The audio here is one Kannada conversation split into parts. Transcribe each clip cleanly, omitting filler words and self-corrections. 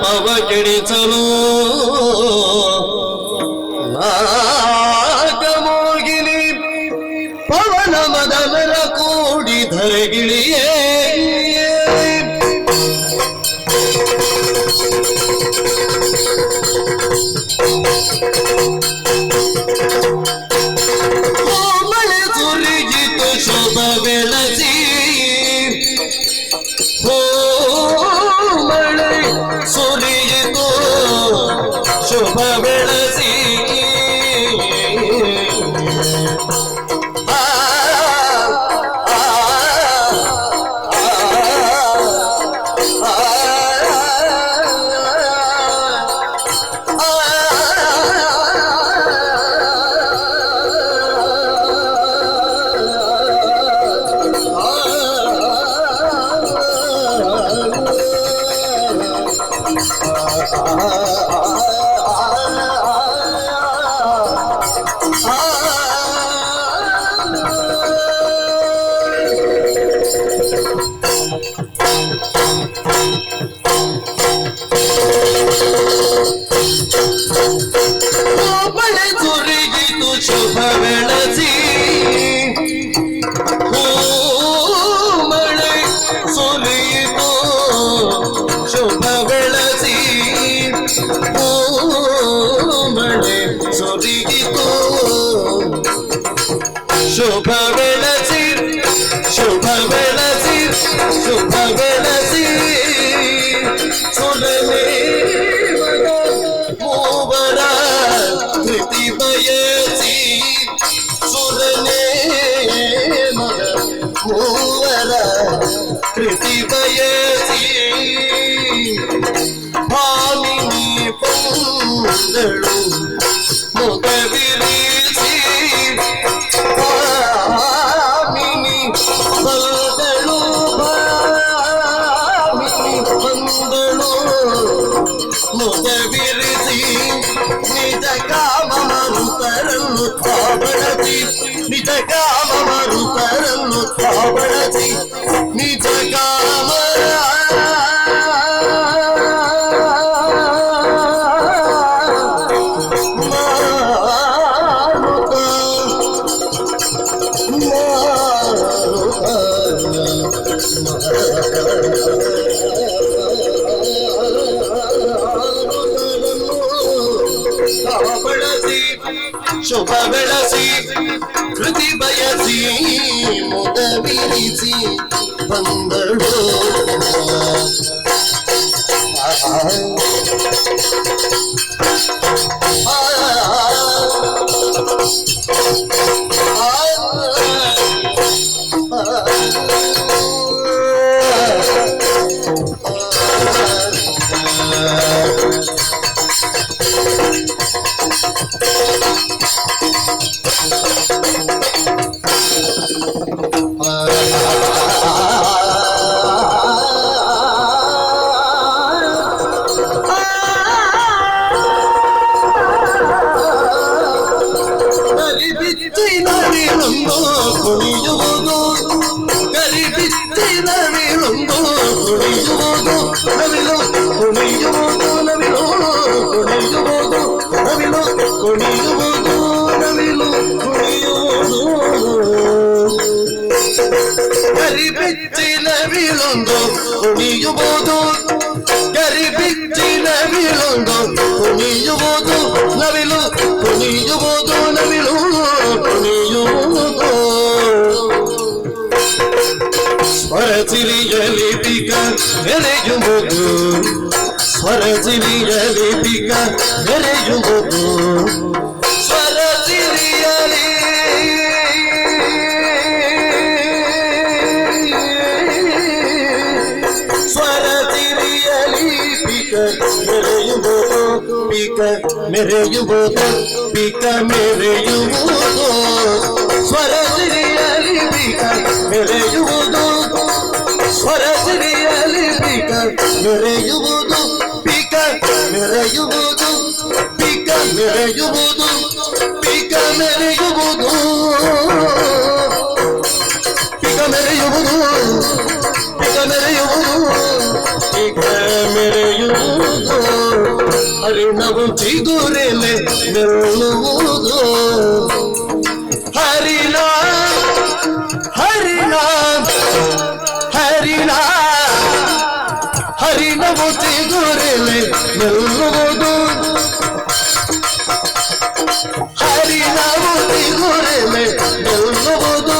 ಪವ ಕೆಡಿಸಲು ನಾಗಮೋಗಿನಿ ಪವನ ಮದನರ ಕೂಡಿ ಧರೆಗಿಳಿಯೇ ಮಳೆ ಸುರಿಯಿತು ಶೋಭ ಬೆಳಸಿ ಮಳೆ ಸುರಿಯಿತು ಶುಭ ಬೆಳಸಿ ಮಳೆ ಸುರಿಯಿತು ಶುಭ ಬೆಳಸಿ ಮಳೆ ಸುರಿಯಿತು ಶುಭ ಬೆಳಸಿ ಮಳೆ ಸುರಿಯಿತು ಶುಭ ಬೆಳಸಿ ಶುಭ ಬೆಳಸಿ ಶುಭ ಬೆಳಸಿ ಸುರನೇ ಮೂವರ ಕೃತಿ ಬಯಸಿ ಸುರನೇ ಮಗ ಮೂವರ ಕೃತಿ ಬಯಸಿ ಭಾಮಿನಿ ಪಂದಳು ಮುಖವಿರಿಸಿ ಭಾಮಿನಿ ಪಂದಳು ಭಾಮಿನಿ ಪಂದಳು ಮುಖವಿರಿಸಿ ನಿಜ ಕಾಮ ಮರುತರನ್ನು ತಾಬಳಸಿ ನಿಜ ಕಾಮ ಮರುತರನ್ನು ತಾಬಳಸಿ ನಿಜ ಕಾಮ ಬಳಸಿ ಶುಭ ಬೆಳಸಿ ಕೃತಿ ಬಯಸಿ ಮುದವಿರಿಸಿ ಬಂದಳು ಕುಣಿಯುವುದು ಕರಿಬಿತ್ತಿನ ವೀಳುಂದು ಕುಣಿಯುವುದು ನವಿಲು ಕುಣಿಯುವುದು ನವಿಲು ಕುಣಿಯುವುದು ನವಿಲು ಕುಣಿಯುವುದು ನವಿಲು ಕುಣಿಯುವುದು ಕರಿಬಿತ್ತಿನ ವೀಳುಂದು ಕುಣಿಯುವುದು ಕರಿಬಿತ್ತಿನ ವೀಳುಂದು ಕುಣಿಯುವುದು ನವಿಲು ಕುಣಿಯುವುದು ನವಿಲು ಕುಣಿಯುವುದು ಸ್ವರಸಿರಿಯಲಿ ಪಿಕ ನೆರೆಯುವುದು ಸ್ವರಸಿರಿಯಲಿ ಪಿಕ ನೆರೆಯುವುದು ಸ್ವರಸಿರಿಯಲಿ ಸ್ವರಸಿರಿಯಲಿ ಪಿಕ ಮೆರೆಯುವುದು ಪಿಕ ಮೆರೆಯುವುದು ಪಿಕ ಮೆರೆಯುವುದು ಸ್ವರಸಿರಿಯಲಿ ಪಿಕ ಮೆರೆಯುವುದು ಸ್ವರಸಿರಿಯಲಿ ಪಿಕ ಮೆರೆಯುವುದು ಪಿಕ ಮೆರೆಯುವುದು ಪಿಕ ಮೆರೆಯುವುದು ಪಿಕ ಮೆರೆಯುವುದು ಪಿಕ ಮೆರೆಯುವುದು ಪಿಕ ಮೆರೆಯುವುದು ಪಿಕ ಮೆರೆಯುವುದು ಹರಿಣವು ಚಿಗುರೆಲೆ ನಿಲ್ಲುವುದು ಹರಿಣ ಹರಿಣ ಹರಿಣ ಹರಿಣವು ಚಿಗುರೆಲೆ ನಿಲ್ಲುವುದು ಹರಿಣವು ಚಿಗುರೆಲೆ ನಿಲ್ಲುವುದು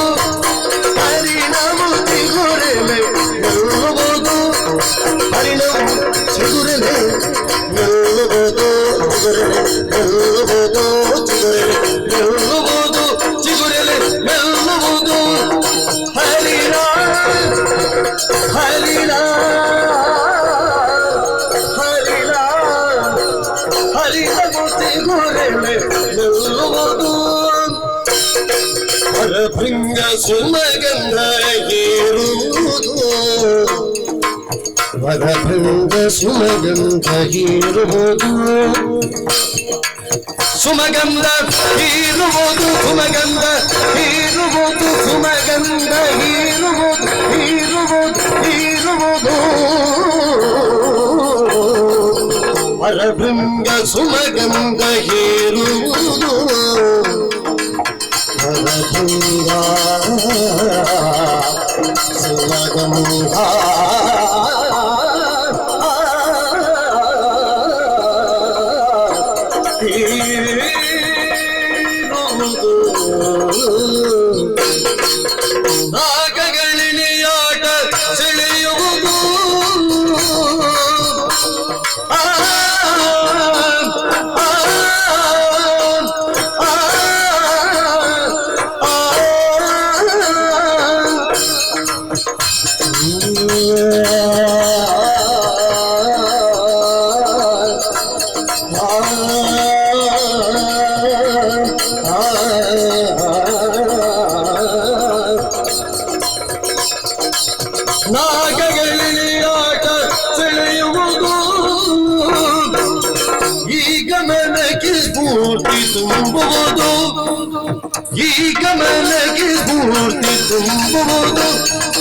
ಹರಿಣವು ಚಿಗುರೆಲೆ ನಿಲ್ಲುವುದು ಹರಿಣವು ಚಿಗುರೆಲೆ ನಿಲ್ಲುವುದು ನಿಲ್ಲುವುದು ಚಿಗುರೆಲೆ ನಿಲ್ಲುವುದು ಚಿಗುರೆಲೆ ನಿಲ್ಲುವುದು ಹರಿಣ ಹರಿಣ ಹರಿಣ ಹರಿಣವು ಚಿಗುರೆಲೆ ನಿಲ್ಲುವುದು ಹರಭೃಂಗ ಸುಮಗಂಧ ಹೀರುವುದು ಹರಭೃಂಗ ಸುಮಗಂಧ ಹೀರುವುದು ಸುಮಗಂಧ ಹೀರುವುದು ಸುಮಗಂಧ ಹೀರುವುದು ಸುಮಗಂಧ ಹೀರುವುದು ಹೀರುವುದು ಹೀರುವುದು ಹರಭೃಂಗ ಸುಮಗಂಧ ಹೀರುವುದು ಹರಭೃಂಗ ಸುಮಗಂಧ ನಾಗಗಳಿಣಿಯಾಟ ಸೆಳೆಯುವುದು ನಾಗಗಳಿಣಿಯಾಟ ಸೆಳೆಯುವುದು ಈಗ ಮನಕ್ಕೆ ಸ್ಫೂರ್ತಿ ತುಂಬುವುದು ಈಗ ಮನಕ್ಕೆ ಸ್ಫೂರ್ತಿ ತುಂಬುವುದು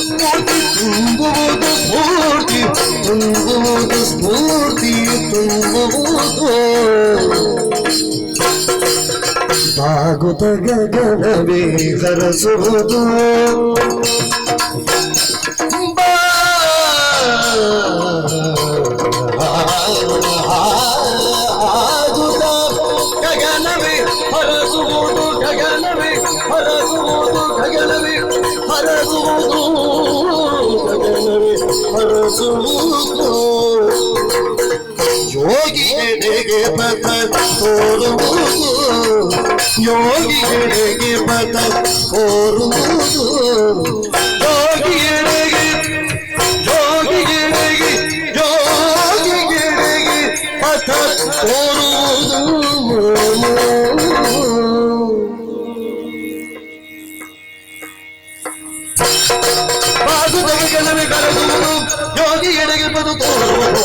ಸ್ಫೂರ್ತಿ ತುಂಬುವುದು ಸ್ಫೂರ್ತಿ ತುಂಬುವುದು ಸ್ಫೂರ್ತಿ ತುಂಬುವುದು ಬಾಗುತ್ತ ಗಗನವೇ ಹರಸುವುದು ಗಗನವೇ ಹರಸುವುದು ಗಗನವೇ ಹರಸುವುದು ಗಗನವೇ ಹರಸುವುದು ಗಗನವೇ ಹರಸುವುದು ಯೋಗಿಗೆ ಪಥ ತೋರುವುದು ಯೋಗಿಗೆ ಪಥ ತೋರುವುದು ಯೋಗಿಗೆ ಯೋಗಿಗೆ ಯೋಗಿಗೆ ಪಥ ತೋರುವುದು ಬಾಗುತ್ತ ಗಗನವೇ ಕರಗುವುದು ಯೋಗಿ ಎಡೆಗೆ ಪದ ತೋರುವುದು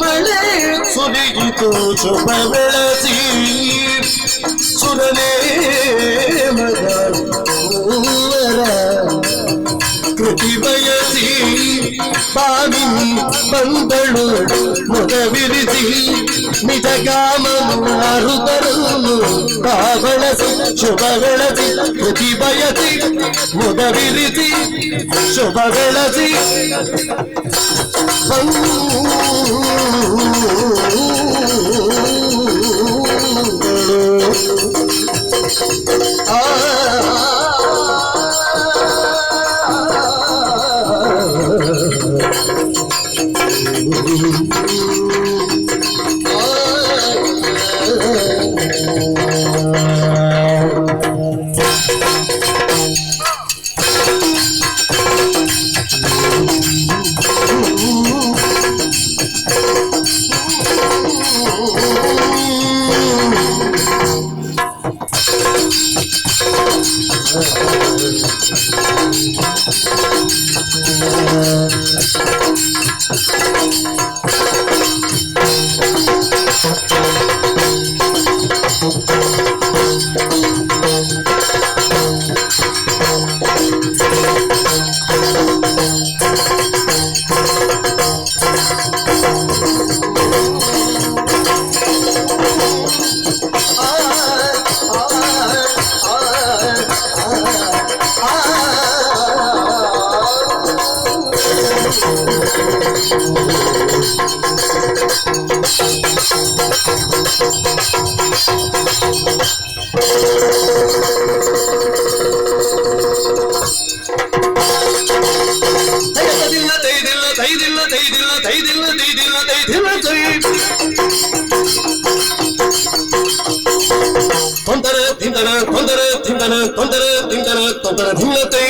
ಮಳೆ ಸುರಿಯಿತು ಶುಭ ಬೆಳಸಿ ಸುರನೇ ಮದ ಕೃತಿ ಬಯಸಿ ಬಾವಿ ಬಂದಳು ಮುಖವಿರಿಸಿ ನಿಜ ಕಾಮನು ತರಲು ಬಳಸಿ ಶುಭ ಬೆಳಸಿ ಕೃತಿ ಬಯಸಿ ಮುಖವಿರಿಸಿ ಶುಭ ಬೆಳಸಿ ತಿಂತನ ತೊಂದರೆ ತಿಂತನ ತೊಂದರೆ ಭಿನ್ನತೆ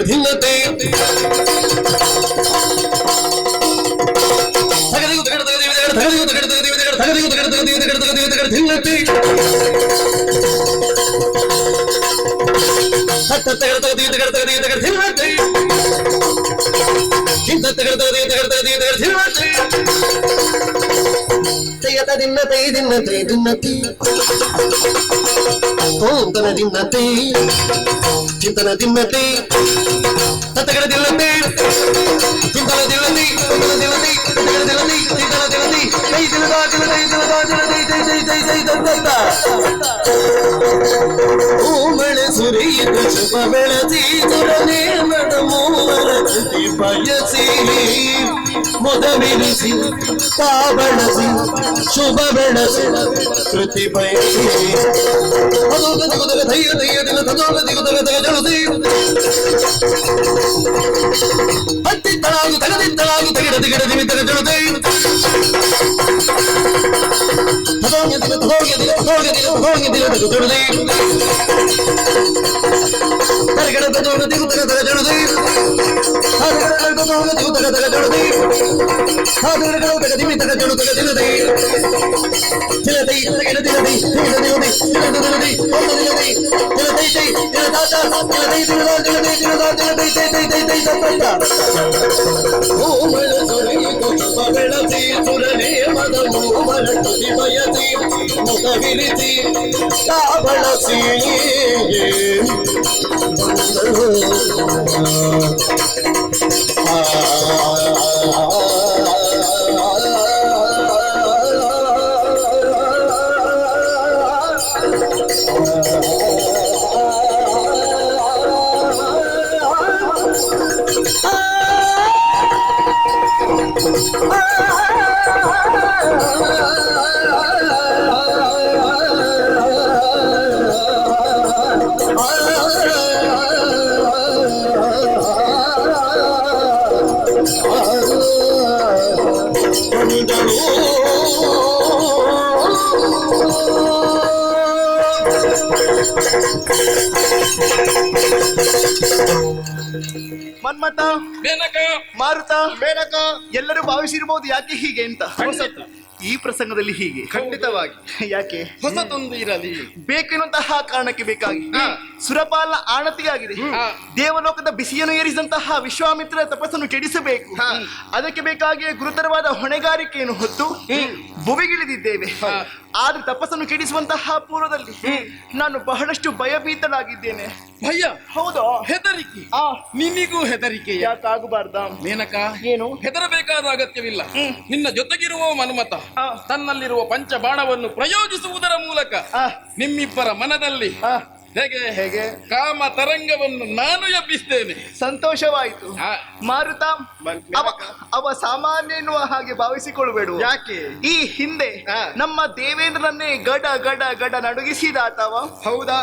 ಭಿನ್ನತೆ ಚಿಂತನ ದಿನ್ನತೆ ತತ್ತಗಡ ದಿಲ್ಲತೆ ಚಿಂತನ ದಿಲ್ಲತೆ ಚಿಂತನ ದಿಲ್ಲತೆ ತತ್ತಗಡ ದಿಲ್ಲತೆ ಚಿಂತನ ದಿಲ್ಲತೆ ಕೈ ದಿಲ್ಲದ ದಿಲ್ಲತೆ ದಿಲ್ಲದ ಮಳೆ ಸುರಿಯಿತು ಶುಭ ಬೆಳಸಿ ಸುರನೇ ಮಡ ಮೂವರ ಕೃತಿ ಬಯಸಿ ಮೊದಲಿರಿಸಿ ತಾ ಬಳಸಿ ಶುಭ ಬೆಳಸಿ ಕೃತಿ ಬಯಸಿ ಧೈರ್ಯ ಧೈರ್ಯ ದಿನ ಜಳದಿ ಹತ್ತಿತ್ತಳಾಗು ತಗದಿತ್ತಳಾಗು ತೆಗೆಡ ತೆಗೆಡ ದಿಮಿತರ ಜಳದಿ ಬೆಳಸಿ ಸುರನೇ ಮದ ಮೂವರ ತುದಿ ಬಯಸಿ ಮುಖವಿರಿಸಿ ತಾ ಬಳಸಿ ಮನ್ಮಥ, ಮೇನಕ, ಮಾರುತ, ಮೇನಕ ಎಲ್ಲರೂ ಭಾವಿಸಿರಬಹುದು ಯಾಕೆ ಹೀಗೆ ಅಂತ. ಈ ಪ್ರಸಂಗದಲ್ಲಿ ಹೀಗೆ ಖಂಡಿತವಾಗಿ ಯಾಕೆ ಹೊಸತೊಂದು ಇರಲಿ ಬೇಕೆನ್ನುವಂತಹ ಕಾರಣಕ್ಕೆ ಬೇಕಾಗಿ ಸುರಪಾಲ ಆಣತಿಯಾಗಿದೆ. ದೇವಲೋಕದ ಬಿಸಿಯನ್ನು ಏರಿಸಿದಂತಹ ವಿಶ್ವಾಮಿತ್ರ ತಪಸ್ಸನ್ನು ಕೆಡಿಸಬೇಕು. ಅದಕ್ಕೆ ಬೇಕಾಗಿ ಗುರುತರವಾದ ಹೊಣೆಗಾರಿಕೆಯನ್ನು ಹೊತ್ತು ಭುವಿಗಿಳಿದಿದ್ದೇವೆ. ಆದ್ರೆ ತಪಸ್ಸನ್ನು ಕೆಡಿಸುವಂತಹ ಪೂರ್ವದಲ್ಲಿ ನಾನು ಬಹಳಷ್ಟು ಭಯಭೀತನಾಗಿದ್ದೇನೆ. ಭಯ? ಹೌದಾ? ಹೆದರಿಕೆ? ನಿನ್ನಿಗೂ ಹೆದರಿಕೆ ಯಾಕಾಗಬಾರ್ದ? ಮೇನಕ, ಏನು ಹೆದರಬೇಕಾದ ಅಗತ್ಯವಿಲ್ಲ. ನಿನ್ನ ಜೊತೆಗಿರುವ ಮನ್ಮಥ ತನ್ನಲ್ಲಿರುವ ಪಂಚಬಾಣವನ್ನು ಪ್ರಯೋಗಿಸುವುದರ ಮೂಲಕ ನಿಮ್ಮಿಬ್ಬರ ಮನದಲ್ಲಿ ಹೇಗೆ ಹೇಗೆ ಕಾಮ ತರಂಗವನ್ನು ನಾನು ಎಬ್ಬಿಸ್ತೇನೆ. ಸಂತೋಷವಾಯಿತು. ಮಾರುತ, ಅವ ಸಾಮಾನ್ಯ ಎನ್ನುವ ಹಾಗೆ ಭಾವಿಸಿಕೊಳ್ಳಬೇಡ. ಯಾಕೆ? ಈ ಹಿಂದೆ ನಮ್ಮ ದೇವೇಂದ್ರನನ್ನೇ ಗಡ ಗಡ ಗಡ ನಡುಗಿಸಿದಾತವ. ಹೌದಾ?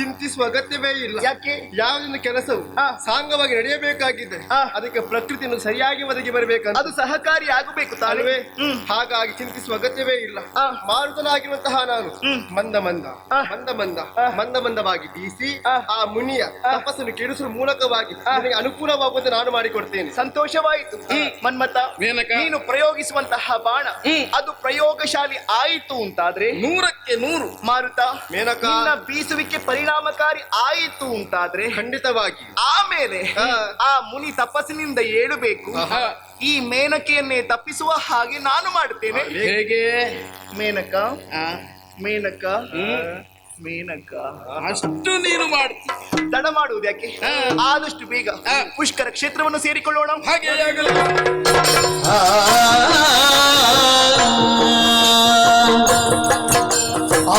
ಚಿಂತಿಸುವ ಅಗತ್ಯವೇ ಇಲ್ಲ. ಯಾಕೆ? ಯಾವುದೊಂದು ಕೆಲಸವು ಸಾಂಗವಾಗಿ ನಡೆಯಬೇಕಾಗಿದೆ, ಅದಕ್ಕೆ ಪ್ರಕೃತಿಯನ್ನು ಸರಿಯಾಗಿ ಒದಗಿ ಬರಬೇಕಂತ ಅದು ಸಹಕಾರಿ ಆಗಬೇಕು ತಾಳ್ವೆ. ಹಾಗಾಗಿ ಚಿಂತಿಸುವ ಅಗತ್ಯವೇ ಇಲ್ಲ. ಮಾರುತನಾಗಿರುವಂತಹ ನಾನು ಮಂದ ಮಂದ ಮಂದ ಮಂದ ಮಂದ ಮಂದವಾಗಿ ಬೀಸಿ ಆ ಮುನಿಯ ತಪಸ್ಸನ್ನು ಕೆಡಿಸುವ ಮೂಲಕವಾಗಿ ನನಗೆ ಅನುಕೂಲವಾಗುವಂತೆ ನಾನು ಮಾಡಿಕೊಡ್ತೇನೆ. ಸಂತೋಷವಾಯಿತು. ಮನ್ಮಥ, ನೀನು ಪ್ರಯೋಗಿಸುವಂತಹ ಬಾಣ ಅದು ಪ್ರಯೋಗಶಾಲಿ ಆಯಿತು ಅಂತಾದ್ರೆ 100ಕ್ಕೆ 100. ಮಾರುತ, ಮೇನಕ, ನಿನ್ನ ಬೀಸುವಿಕೆ ಪರಿಣಾಮಕಾರಿ ಆಯಿತು ಅಂತಾದ್ರೆ ಖಂಡಿತವಾಗಿ ಆಮೇಲೆ ಆ ಮುನಿ ತಪಸ್ಸಿನಿಂದ ಏಳಬೇಕು. ಈ ಮೇನಕೆಯನ್ನೇ ತಪ್ಪಿಸುವ ಹಾಗೆ ನಾನು ಮಾಡುತ್ತೇನೆ. ಹೇಗೆ? ಮೇನಕ, ಮೇನಕ, ಮೇನಕ, ಅಷ್ಟು ನೀನು ಮಾಡ್ತಿ. ತಡ ಮಾಡುವುದು ಯಾಕೆ? ಆದಷ್ಟು ಬೇಗ ಪುಷ್ಕರ ಕ್ಷೇತ್ರವನ್ನು ಸೇರಿಕೊಳ್ಳೋಣ. ಹಾಗೆ ಆಗಲಿ. ಆ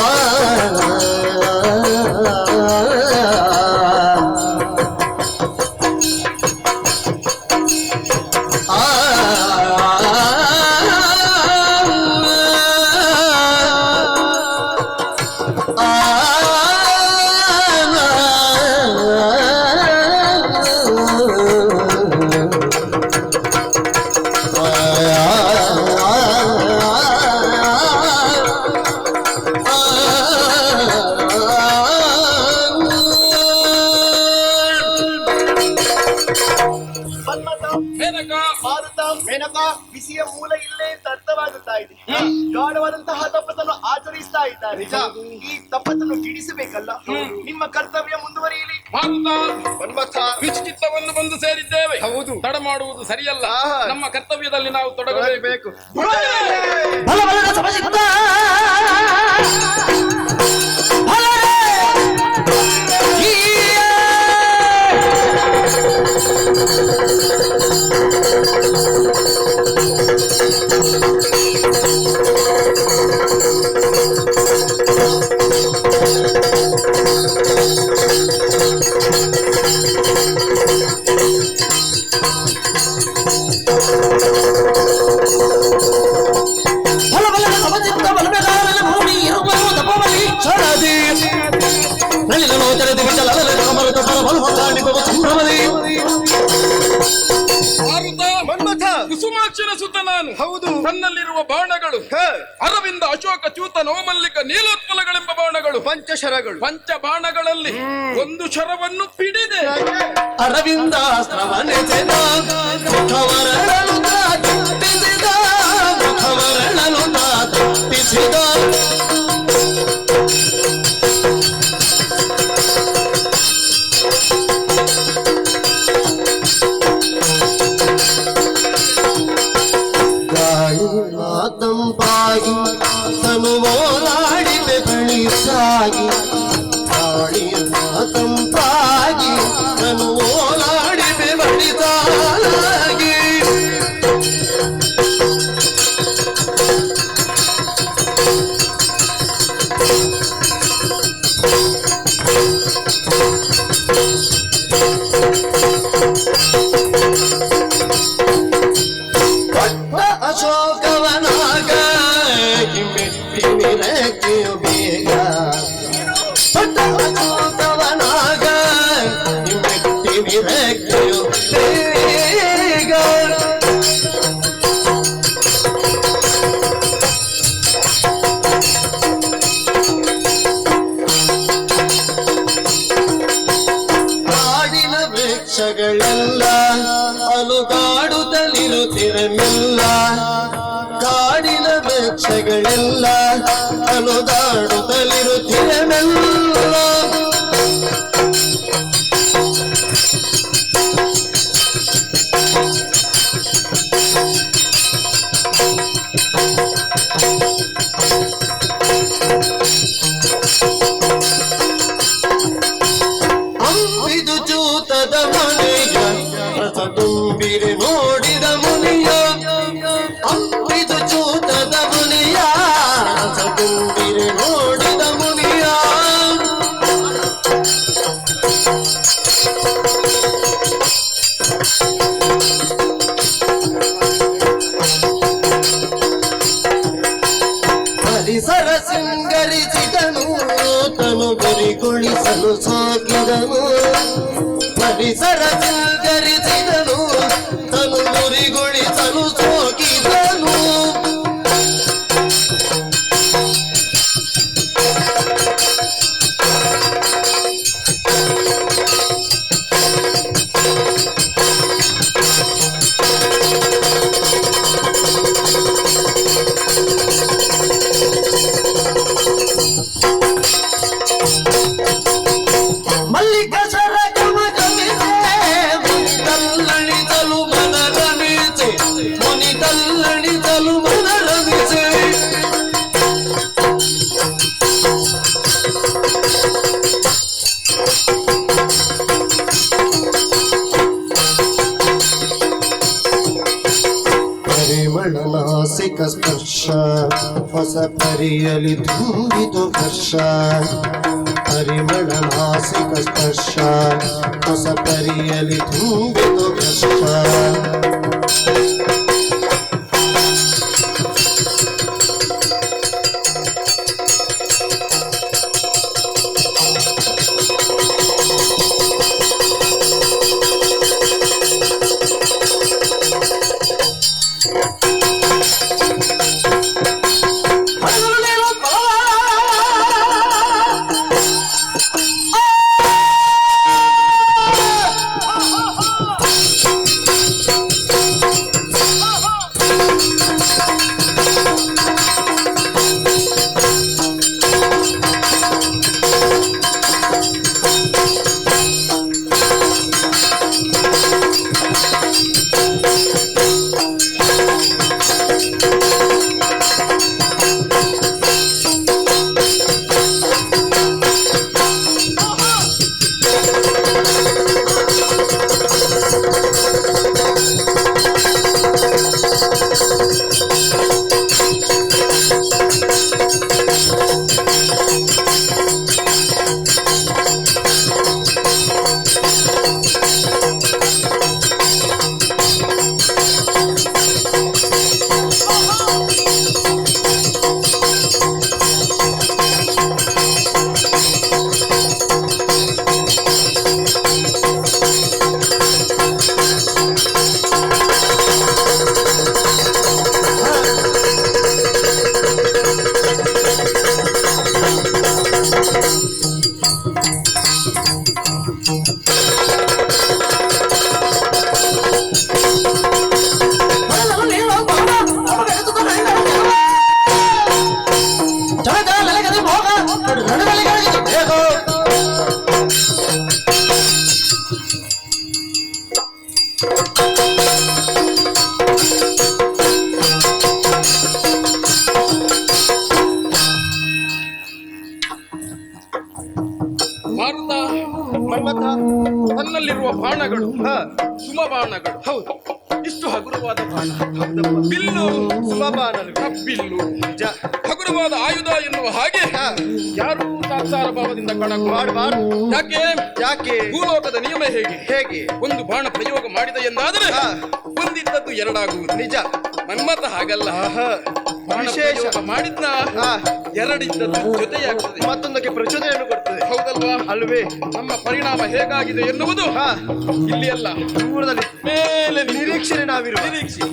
ವ್ಯರ್ಥವಾಗುತ್ತಾ ಇದೆ. ಗಾಢವಾದಂತಹ ತಪಸ್ಸನ್ನು ಆಚರಿಸ್ತಾ ಇದ್ದಾರೆ. ಈ ತಪಸ್ಸನ್ನು ಗಿಡಿಸಬೇಕಲ್ಲ, ನಿಮ್ಮ ಕರ್ತವ್ಯ ಮುಂದುವರಿಯಲಿ. ಮನ್ಮಥ ವಿಚಿತ್ತವನ್ನು ಬಂದು ಸೇರಿದ್ದೇವೆ. ಹೌದು. ತಡ ಮಾಡುವುದು ಸರಿಯಲ್ಲ. ಆಹಾ. ನಮ್ಮ ಕರ್ತವ್ಯದಲ್ಲಿ ನಾವು ತೊಡಗಬೇಕು. ಬಲಬಲದ ಸಮಚಿತ್ತ ಬಲಬೆಗಾರನ ಭೂಮಿ ಇರುವ ತಪವಲಿ ಕ್ಷಣದಿ ನಳಿನೋ ತೆರೆದು ವಿಠಲನ ಅಮೃತ ಪರಬಲು ಹೊಂದಾಡಿರುವ ಸಂಭ್ರಮದಿ ಮನ್ಮಥ ಕುಸುಮಾಕ್ಷನ ಸುತ್ತ ನಾನು. ಹೌದು. ತನ್ನಲ್ಲಿರುವ ಬಾಣಗಳು ಅರವಿಂದ ಅಶೋಕ ಚೂತ ನವಮಲ್ಲಿಕ ನೀಲೋತ್ಪಲಗಳೆಂಬ ಬಾಣಗಳು ಪಂಚಶರಗಳು. ಪಂಚ ಬಾಣಗಳಲ್ಲಿ ಒಂದು ಶರವನ್ನು ಪಿಡಿದೆ. ಅರವಿಂದಾಸ್ತ್ರವನೆಸೆದ ಮುಖವರಳಲು ತಪ್ಪಿಸಿದ ಮುಖವರಳಲು ತಪ್ಪಿಸಿದ ಗಾಳಿ ಮಾತಂಪಾಗಿ ತನು ಓಲಾಡಿದೆ ಬಳಿ ಸಾಗಿ ಗಾಳಿ ಮಾತಂಪಾಗಿ ತನು ಓಲಾಡಿದೆ ಬಳಿ ಸಾಗಿ ಪಟ್ಟ ಅಶೋಕವನಾಗ ಮೆಟ್ಟಿ ಮಿರಕೆಯು ಬೇಗ ಪಟ್ಟ ಅಶೋಕವನಾಗ ಮೆಟ್ಟಿ ಮಿರಕೆಯು ಬೇಗ ಕಾಡಿನ ವೃಕ್ಷಗಳೆಲ್ಲ ಅಲುಗಾಡುತ್ತಲಿರುತ್ತಿರಲಿಲ್ಲ ಕಾಡಿನ ವೃಕ್ಷಗಳೆಲ್ಲ ಅಲುಗಾಡುತ್ತಲಿರುತ್ತಿರಲಿಲ್ಲ ಅಂಬಿದು ಚೂತದ ಮನೆಯ ರಸ ತುಂಬಿರಿ ನೋಡಿದ ಮುನಿಯ ಅಂಬಿದು ಚೂತದ ಮುನಿಯ ರಸ ತುಂಬಿರಿ ನೋಡಿದ ಮುನಿಯ ಪರಿಸರ ಸಿಂಗರಿಸಿದನು ತನು ಗುರಿಗೊಳಿಸಲು ಸಾಗಿದನು ಪರಿಸರ ಸಿಂಗರಿಸಿದನು ತನು ಗುರಿಗೊಳಿಸಲು ಸಾಗಿದನು ಮಲ್ಲಿಕ ಸರ ಗಮಗಮಿಸೆ ಮುನಿತಲ್ಲಣಿಸಲು ಮನರಮಿಸೆ ಮುನಿತಲ್ಲಣಿಸಲು ಮನರಮಿಸೆ ಪರಿಮಳ ನಾಸಿಕ ಸ್ಪರ್ಶ ಹೊಸ ಪರಿಯಲಿ ತುಂಬಿತು ಹರ್ಷ ಪರಿಮಳ ನಾಸಿಕ ಸ್ಪರ್ಶ ಹೊಸ ಪರಿಯಲಿ ತುಂಬಿತು ಹರ್ಷ ಮಾರುತ ಮನ್ಮಥ ತನ್ನಲ್ಲಿರುವ ಬಾಣಗಳು ಸುಮ ಬಾಣಗಳು. ಹೌದು, ಇಷ್ಟು ಹಗುರವಾದ ಬಾಣ. ಬಿಲ್ಲು ಸುಮಬಾಣರು ಬಿಲ್ಲು ನಿಜ. ಹಗುರವಾದ ಆಯುಧ ಎನ್ನುವ ಹಾಗೆ ಯಾರೂ ತಾತ್ಸಾರ ಭಾವದಿಂದ ಮಾಡಬಾರ್ದು. ಯಾಕೆ ಯಾಕೆ? ಭೂಲೋಕದ ನಿಯಮ ಹೇಗೆ? ಹೇಗೆ? ಒಂದು ಬಾಣ ಪ್ರಯೋಗ ಮಾಡಿದ ಎಂದಾದರೆ ಒಂದಿದ್ದದ್ದು ಎರಡಾಗುವುದು. ನಿಜ. ಮನ್ಮಥ ಹಾಗಲ್ಲ. ಬಾಣ ವಿಶೇಷ. ಪ್ರಯೋಗ ಮಾಡಿದ್ನ ಎರಡಿದ್ದದ್ದು ಜೊತೆಯಾಗ್ತದೆ. ಮತ್ತೊಂದಕ್ಕೆ ಪ್ರಚೋದನೆಯನ್ನು ಕೊಡ್ತದೆ. ಹೌದಲ್ವಾ? ಅಲ್ವೇ? ನಮ್ಮ ಪರಿಣಾಮ ಹೇಗಾಗಿದೆ ಎನ್ನುವುದು ಇಲ್ಲಿ ಅಲ್ಲ, ದೂರದಲ್ಲಿ ಮೇಲೆ ನಿರೀಕ್ಷಣೆ ನಾವಿರುವ ನಿರೀಕ್ಷೆ.